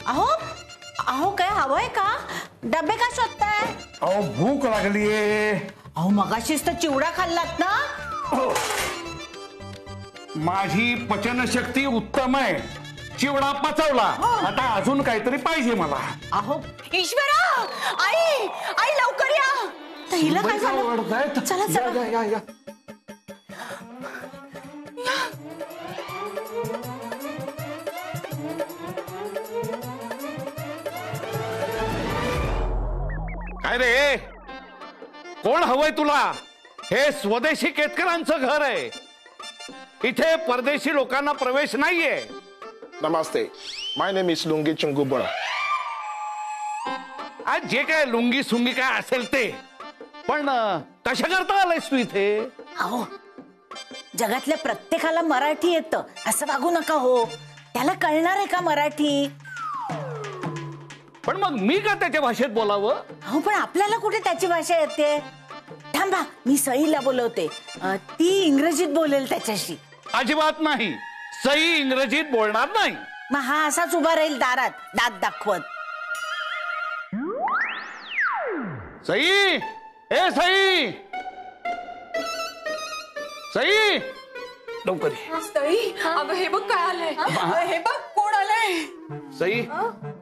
अहो अहो काय हवंय का? डबे का शोधताय? अहो भूक लागलीये. अहो मगाशीच तर चिवडा खाल्लात ना. माझी पचनशक्ती उत्तम आहे. चिवडा पचवला. आता अजून काहीतरी पाहिजे मला. अहो ईश्वरा, आई आई लवकर या. हिला काय झालं? चला चला या या. काय रे, कोण हवंय तुला? हे स्वदेशी केतकरांचं घर आहे. इथे परदेशी लोकांना प्रवेश नाहीये. नमस्ते, माय नेम इज लुंगी चुंगू बडा. आज जे काय लुंगी सुंगी काय असेल ते, पण कशा करता आलायस तू इथे? अहो जगातल्या प्रत्येकाला मराठी येतं असं वागू नका हो. त्याला कळणार आहे का मराठी? पण मग मी का त्याच्या भाषेत बोलावं? अहो पण आपल्याला कुठे त्याची भाषा येते? थांबा, मी सईला बोलवते. ती इंग्रजीत बोलेल त्याच्याशी. अजिबात नाही, सई इंग्रजीत बोलणार नाही. मग हा असाच उभा राहील दारात दात दाखवत. सई, ए सई, सई लवकर ये. सई, अगं हे बघ काय आलंय. हे बघ कोण आलंय. सई,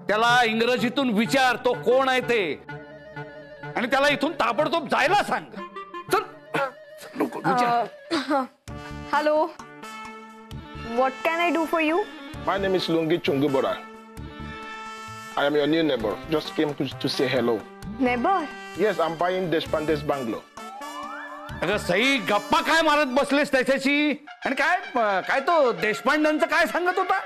त्याला इंग्रजीतून विचार तो कोण आहे ते, आणि त्याला इथून ताबडतोब जायला सांग. चल लवकर विचार. Hello, what can I do for you? My name is Lungi Chungu Bora. I am your new neighbor. Just came to say hello. Neighbor? Yes, I'm buying Deshpande's bungalow. अगं सई, गप्पा काय मारत बसलेस त्याच्याशी? आणि काय काय तो देशपांड्यांचं काय सांगत होता?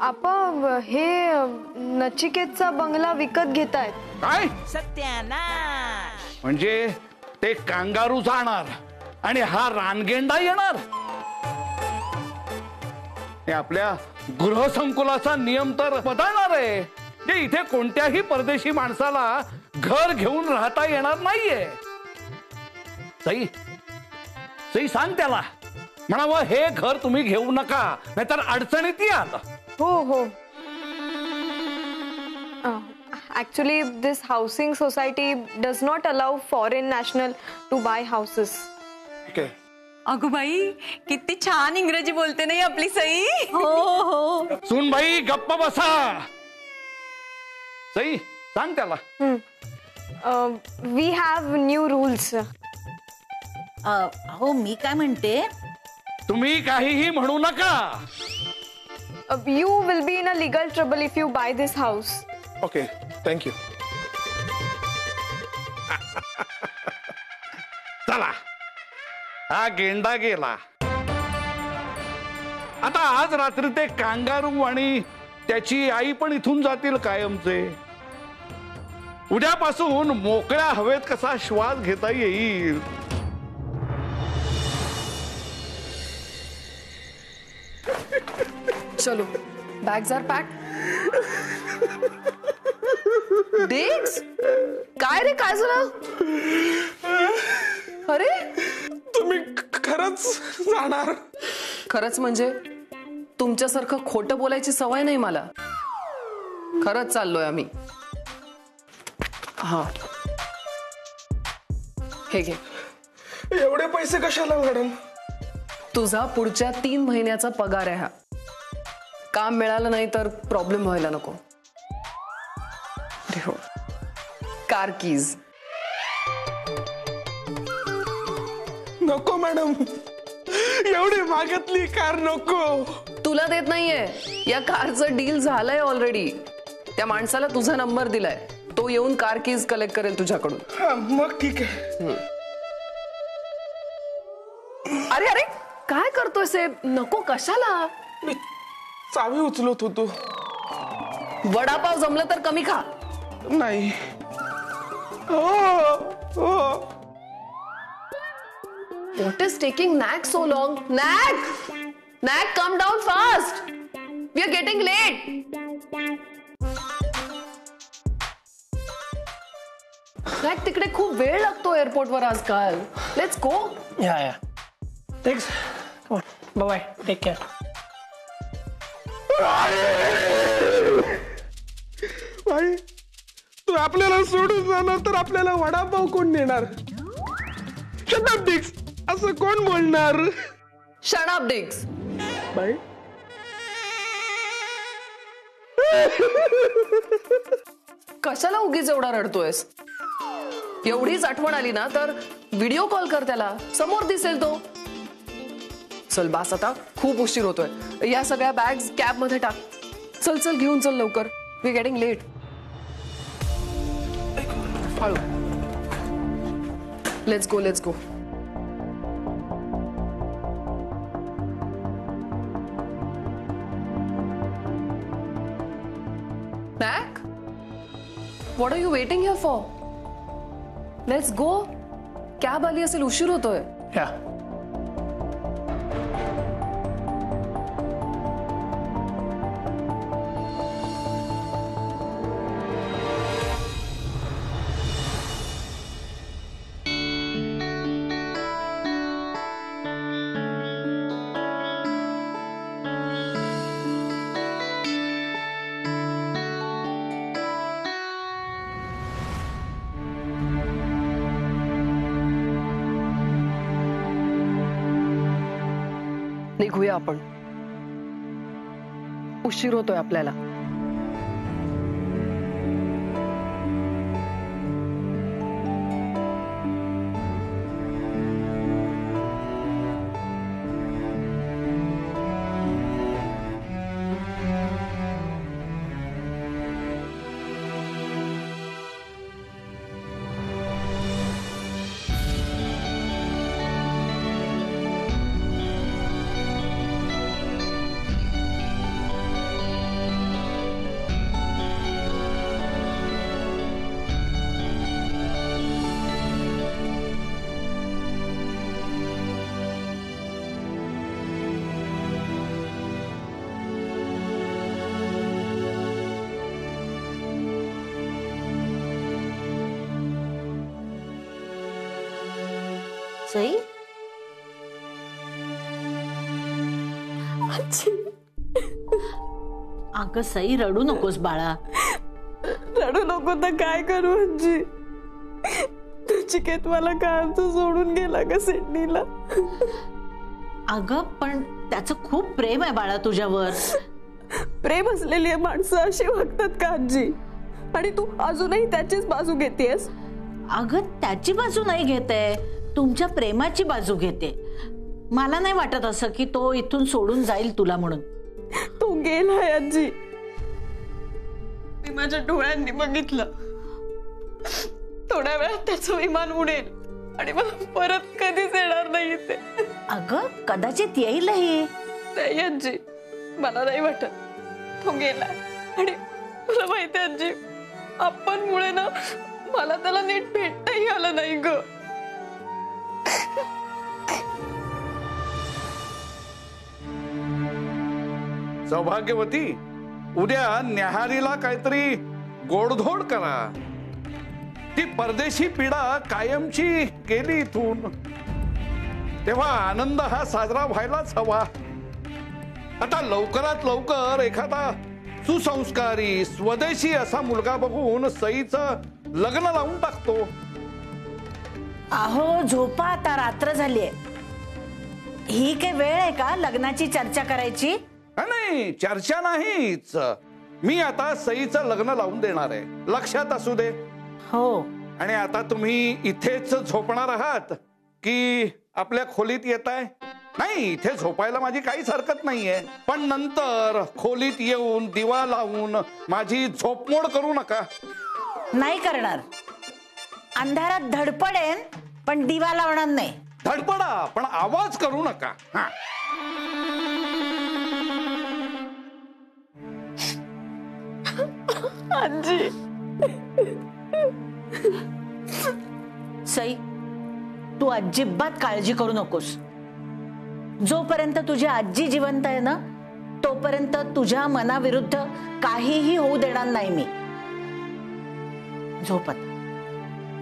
आपा हे नचिकेतचा बंगला विकत घेतायत. काय? सत्यानाश. म्हणजे ते कांगारू जाणार आणि हा रानगेंडा येणार? हे आपल्या गृहसंकुलाचा नियम तर बदलणार आहे. जे इथे कोणत्याही परदेशी माणसाला घर घेऊन राहता येणार नाहीये. सई, सई सांग त्याला, म्हणावं हे घर तुम्ही घेऊ नका, नाहीतर अडचणीत याल. हो हो. Actually, this housing society does not allow foreign national to buy houses. Okay. अगं बाई, किती छान इंग्रजी बोलते नाही आपली सई. हो हो. सुन बाई, गप्प बसा. सई सांग त्याला. We have new rules. हो मी काय म्हणते, तुम्ही काहीही म्हणू नका. You will be in a legal trouble if you buy this house. Okay, thank you. चला, हा गेंडा गेला. आता आज रात्री ते कांगारू आणि त्याची आई पण इथून जातील कायमचे. उद्यापासून मोकळ्या हवेत कसा श्वास घेता येईल. चलो, bags are packed. Diggs? काय रे, काय झालं? अरे तुम्ही खरंच जाणार? खरंच म्हणजे तुमच्यासारखं खोटं बोलायची सवय नाही मला. खरंच चाललोय आम्ही. हा, हे घे. एवढे पैसे कशाला मॅडम? तुझा पुढच्या 3 महिन्याचा पगार आहे हा. काम मिळालं नाही तर प्रॉब्लेम व्हायला नको. Car keys. नको मॅडम, एवढी मागतली कार नको. तुला देत नाहीये. या कारचं डील झालंय ऑलरेडी. त्या माणसाला तुझा नंबर दिलाय. तो येऊन कार कीज कलेक्ट करेल तुझ्याकडून. मग ठीक आहे. अरे अरे काय करतोय? नको, कशाला? मी चावी उचलत होतो. वडापाव जमलं तर कमी खा. नाही. What is taking Nag so long? Nag! Nag, come down fast! We are getting late! नाही तिकडे खूप वेळ लागतो एअरपोर्टवर आजकाल. Let's go. या thanks. Bye bye. Take care. भाई तू आपल्याला सोडून जाणार तर आपल्याला वडापाव कोण देणार? शट अप डिक्स असं कोण बोलणार? शट अप डिक्स. बाई कशाला उगीच एवढा रडतोयस? एवढीच आठवण आली ना तर व्हिडिओ कॉल कर त्याला, समोर दिसेल तो. चल बास आता, खूप उशीर होतोय. या सगळ्या बॅग्स कॅब मध्ये टाक. चल चल घेऊन चल लवकर. We getting late. हळू. Let's go let's go. Mac? What are you waiting here for? Let's go. Cab आली असेल, उशीर होतोय. या निघूया आपण. उशीर होतोय आपल्याला. सई अगं सई रडू नकोस बाळा. रडू नको तर काय करू आजी? चिकेत मला कायमचं सोडून गेला का सिडनीला? अगं पण त्याचं खूप प्रेम आहे बाळा तुझ्यावर. प्रेम असलेली माणसं अशी वागतात का आजी? आणि तू अजूनही त्याचीच बाजू घेतेस? अगं त्याची बाजू नाही घेते, तुमच्या प्रेमाची बाजू घेते. मला नाही वाटत असं की तो इथून सोडून जाईल तुला म्हणून. तो गेलाय आजी, मी माझ्या डोळ्यांनी बघितलं. थोड्या वेळात त्याचं विमान उडेल आणि मला परत कधीच येणार नाही ते. अगं कदाचित येईलही. नाही आजी, मला नाही वाटत. तो गेलाय आणि तुला माहिती आजी, आपण मुळे ना मला त्याला नीट भेटताही आलं नाही ग. सौभाग्यवती, उद्या न्याहारीला काहीतरी गोडधोड करा. ती परदेशी पिढा कायमची गेली इथून, तेव्हा आनंद हा साजरा व्हायलाच हवा. आता लवकरात लवकर एखादा सुसंस्कारी स्वदेशी असा मुलगा बघून सईचं लग्न लावून टाकतो. अहो झोपा आता, रात्र झालीये. ही काय वेळ आहे का लग्नाची चर्चा करायची? नाही, चर्चा नाहीच. मी आता सईचं लग्न लावून देणार आहे, लक्षात असू दे. हो. आणि आता तुम्ही इथेच झोपणार आहात की आपल्या खोलीत येताय? नाही, इथे झोपायला माझी काहीच हरकत नाहीये, पण नंतर खोलीत येऊन दिवा लावून माझी झोपमोड करू नका. नाही करणार. अंधारात धडपडेन पण दिवा लावणार नाही. धडपडा पण आवाज करू नका. हा. आजी, सई तू अजिबात काळजी करू नकोस. जोपर्यंत तुझी आजी जिवंत आहे ना, तोपर्यंत तुझ्या मनाविरुद्ध काहीही होऊ देणार नाही मी. झोपत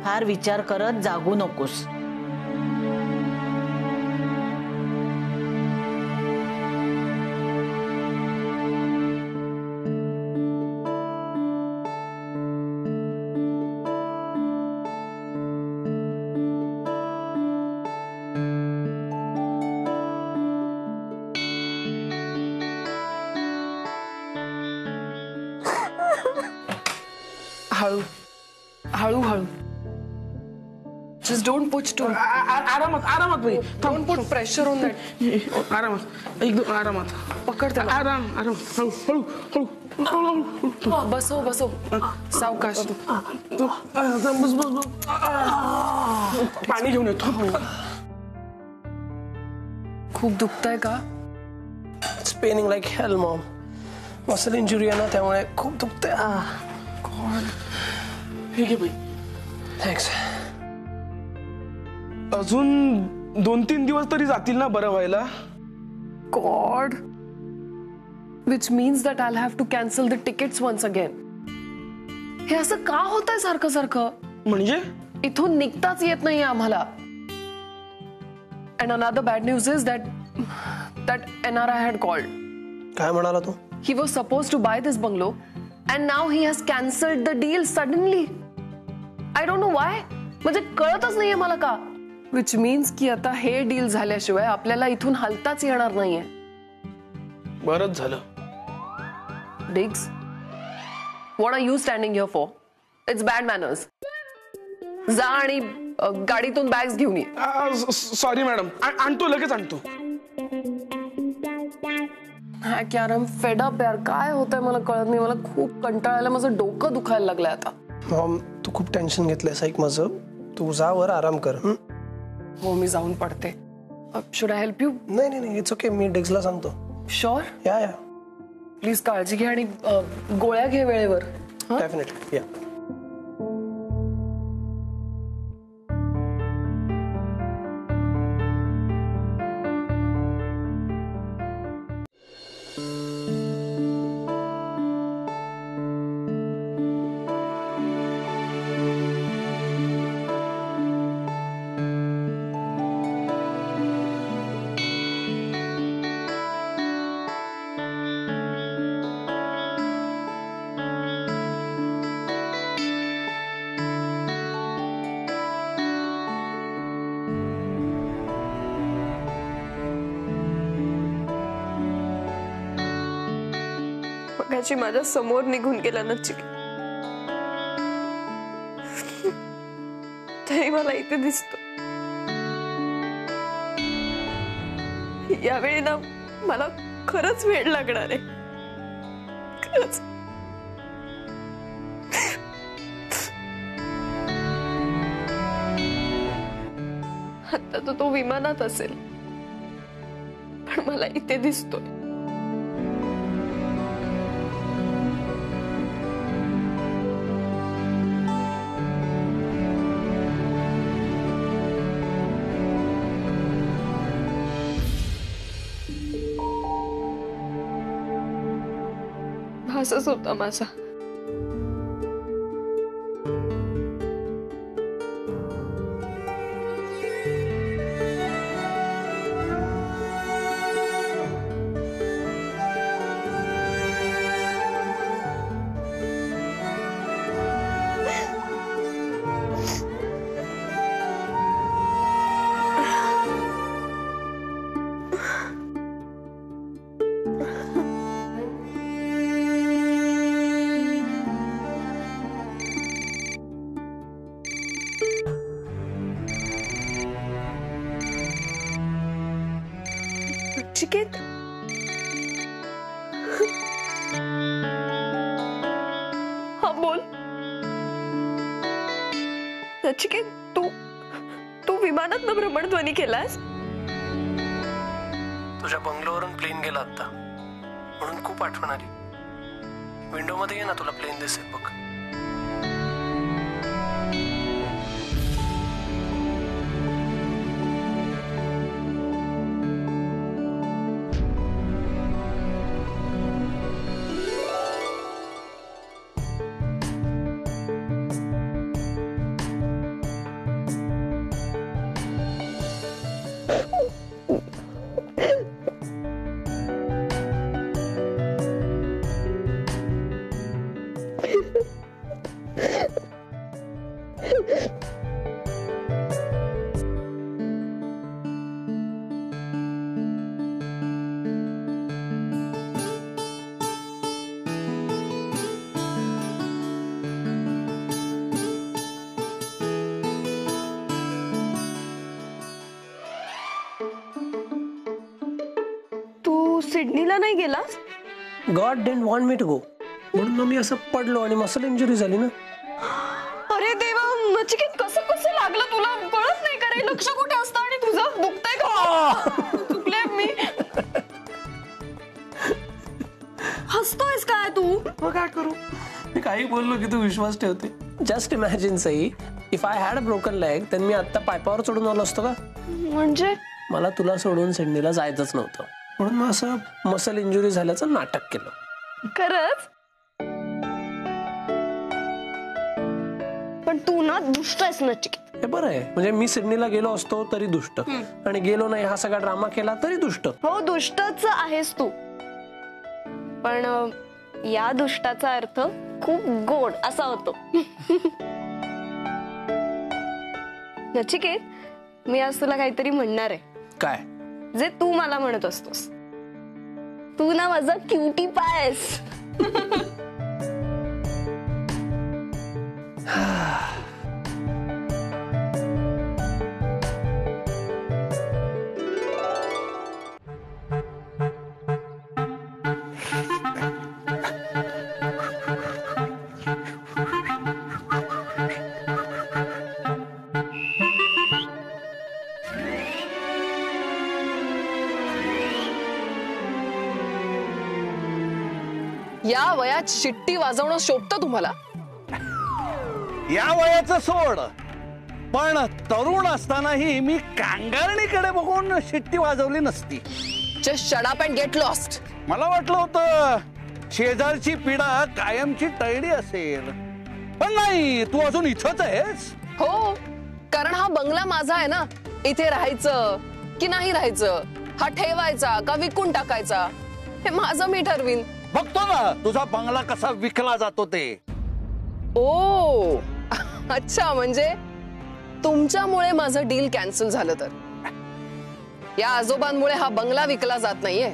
फार विचार करत जागू नकोस. हळू हळू हळू. Just don't push too. आरामात आरामात भाई. Don't put pressure on that. आरामात एकदम आरामात. पकड त्याला. आराम आराम. हळू हळू हळू हळू. बसव बसव. सावकाश. बस बस बस. पाणी घेऊन येतो. खूप दुखतंय का? It's paining like hell, mom. Muscle injury आहे ना त्यामुळे खूप दुखतंय. हे घे भाई. थँक्स. अजून 2-3 दिवस तरी जातील ना बरं व्हायला. God. Which means that I'll have to cancel the tickets once again. हे असं का होतंय सारखं सारखं? म्हणजे इथून निघताच येत नाही आम्हाला. And another bad news is that NRI had called. काय म्हणाला तू? He was supposed to buy this bungalow and now he has cancelled the deal suddenly. I don't know why. म्हणजे कळतच नाहीये मला का. Which means की आता हे डील झाल्याशिवाय आपल्याला इथून हलताच येणार नाहीये. बरंच झालं. Diggs, what are you standing here for? It's bad manners. जा आणि गाडीतून बॅग्स घेऊन ये. Sorry madam. आणतो लगेच आणतो. यार I'm fed up यार. काय होतंय मला कळत नाही. मला खूप कंटाळा आला. माझं डोकं दुखायला लागलंय आता. मॉम तू खूप टेन्शन घेतलंयस. ऐक माझं. तू जा वर आराम कर. हो मी जाऊन पडते. Should I help you? नाही नाही इट्स ओके. मी डिग्सला सांगतो. शुअर? या प्लीज काळजी घे आणि गोळ्या घे वेळेवर. डेफिनेटली या. मगाशी माझ्या समोर निघून गेला नचिकेत. तरी मला इथे दिसतो. यावेळी ना मला खरंच वेळ लागणार आहे. खरंच. आता तो विमानात असेल पण मला इथे दिसतोय. भासच होता माझा. नचिकेत, हा बोल. नचिकेत, तू विमानात भ्रमणध्वनी केलास? तुझ्या बंगलोवरून प्लेन गेला आता म्हणून खूप आठवण आली. विंडो मध्ये ये ना, तुला प्लेन दिसेल बघ. सिडनीला नाही गेलास? God didn't want me to go, म्हणून मग मी असं पडलो आणि मसल इंजुरी झाली ना. अरे देवा, नचिकेत कसं कसं लागलं तुला? कळत नाही का रे? लक्ष कुठे असतं? आणि तुझं दुखतंय का? चुकले मी. हसतोयस काय तू? मग काय करू? मी काही बोललो की तू विश्वास ठेवते. Just imagine Sai, if I had a broken leg than me आता पायपावर चढून आलो असतो का? म्हणजे मला तुला सोडून सिडनीला जायचंच नव्हतं, म्हणून मग असं मसल इंजुरी झाल्याचं नाटक केलं. खरंच? पण तू ना दुष्ट आहेस नचिकेत. हे बरं आहे, म्हणजे मी सिडनीला गेलो असतो तरी दुष्ट, आणि गेलो नाही हा सगळा ड्रामा केला तरी दुष्ट. हो, दुष्टच आहेस तू. पण या दुष्टाचा अर्थ खूप गोड असा होतो. नचिकेत, मी आज तुला काहीतरी म्हणणार आहे. काय? जे तू मला म्हणत असतोस. तू ना माझा क्युटी पाय आहेस. या वयात शिट्टी वाजवणं शोभतं तुम्हाला? या वयाचं सोड, पण तरुण असतानाही मी कांगारणीकडे बघून शिट्टी वाजवली नसती. Just shut up and get lost. मला वाटलं होतं शेजारची पिढा कायमची टळली असेल, पण नाही, तू अजून इथंच आहेस. हो, कारण हा बंगला माझा आहे ना. इथे राहायचं की नाही राहायचं, हा ठेवायचा का विकून टाकायचा, हे माझं मी ठरवीन. बघतो ना तुझा बंगला कसा विकला जातो ते. ओ अच्छा, म्हणजे तुमच्यामुळे माझं डील कॅन्सल झालं तर? या आजोबांमुळे हा बंगला विकला जात नाहीये,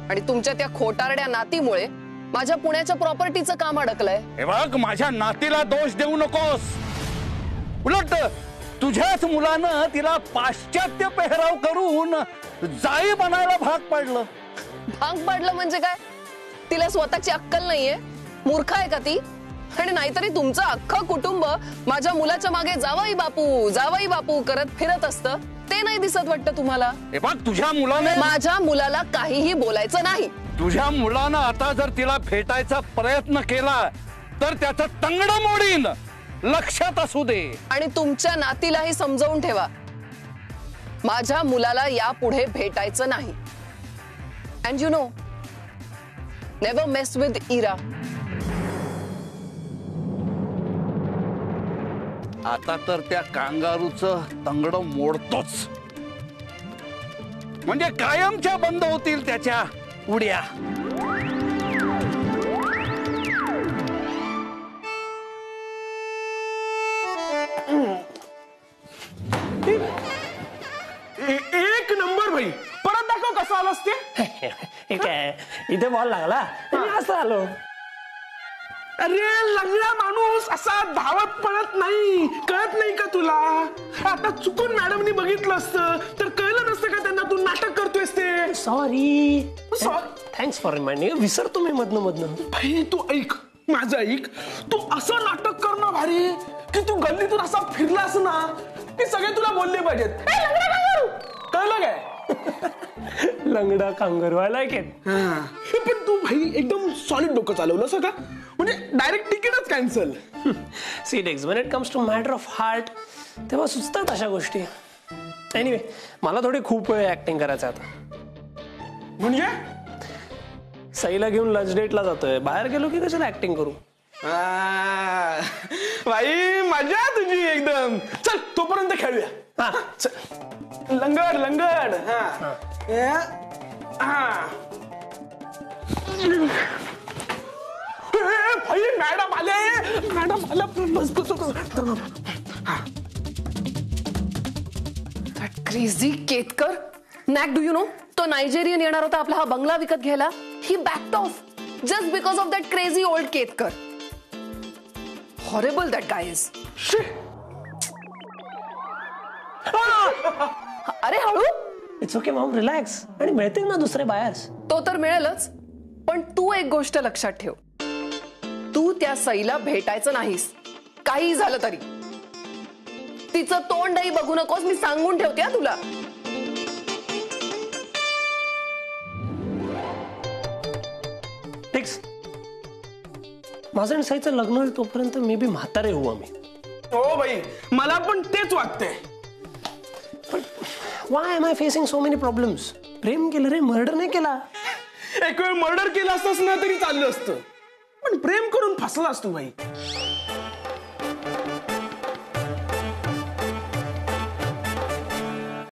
आणि तुमच्या त्या खोटारड्या नातीमुळे माझ्या पुण्याच्या प्रॉपर्टीचं काम अडकलंय. हे बघ, माझ्या नातीला दोष देऊ नकोस. उलट तुझ्याच मुलानं तिला पाश्चात्य पेहराव करून जाई बनायला भाग पडलं. भाग पडलं म्हणजे काय? तिला स्वतःची अक्कल नाहीये? मूर्ख आहे का ती? आणि नाहीतरी तुमचं अख्खं कुटुंब माझ्या मुलाच्या मागे जावई बापू करत फिरत असतं, ते नाही दिसत वाटतं तुम्हाला? हे बघ, तुझ्या मुलाने माझ्या मुलाला काहीही बोलायचं नाही. तुझ्या मुलानं आता जर तिला भेटायचा प्रयत्न केला तर त्याचं तंगड मोडीन, लक्षात असू दे. आणि तुमच्या नातीलाही समजावून ठेवा, माझ्या मुलाला यापुढे भेटायचं नाही. And you know, never mess with Ira. आता तर त्या कांगारूचं तंगड मोडतोच, म्हणजे कायमच्या बंद होतील त्याच्या उड्या. एक नंबर भाई. परत दाखव कसं आलास ते. हे काय, इथे बॉल लागला मी असं आलो. अरे लंगडा माणूस असा धावत पळत नाही, कळत नाही का तुला? आता चुकून मॅडमनी बघितलं असतं तर कळलं नसतं का त्यांना तू नाटक करतोयस ते. Sorry, thanks for reminding. विसरतो मी मधनं. भाई तू ऐक, माझं ऐक. तू असं नाटक कर ना भारी, की तू गल्लीतून असा फिरलास ना की सगळे तुला बोलले पाहिजेत, कळलं काय? लंगडा कांगारू, आय लाईक इट. पण तू भाई एकदम सॉलिड डोकं चालवलं सगळं, म्हणजे डायरेक्ट तिकीटच cancel. See Dex, when it comes to matter of heart, तेव्हा सुचतात अशा गोष्टी. एनिवे, मला थोडी खूप वेळ ऍक्टिंग करायचं आता. म्हणजे सईला घेऊन लंच डेटला जातोय, बाहेर गेलो की कशाला ऍक्टिंग करू. भाई मजा तुझी एकदम. चल तोपर्यंत खेळूया. हा, लंगड. भाई मॅडम आले. क्रेझी केतकर. नॅक, डू यू नो, तो नायजेरियन येणार होता आपला हा बंगला विकत घ्यायला. He backed off just because of that crazy old Ketkar. Horrible that guy is. अरे हळू, इट्स ओके मॉम, रिलॅक्स. आणि मिळतील ना दुसरे बायर्स. तो तर मिळेलच, पण तू एक गोष्ट लक्षात ठेव, तू त्या सईला भेटायचं नाहीस, काही झालं तरी. तिचं तोंडही बघू नकोस, मी सांगून ठेवते तुला. फिक्स. माझं आणि सईचं लग्न होईल तोपर्यंत मे बी म्हातारे होऊ आम्ही. हो बाई, मला पण तेच वाटतंय. पण why am I facing so many problems? प्रेम केलं रे, मर्डर नाही केला. एक वेळ मर्डर केला असतास ना तरी चाललं असतं, पण प्रेम करून फसला असतो बाई.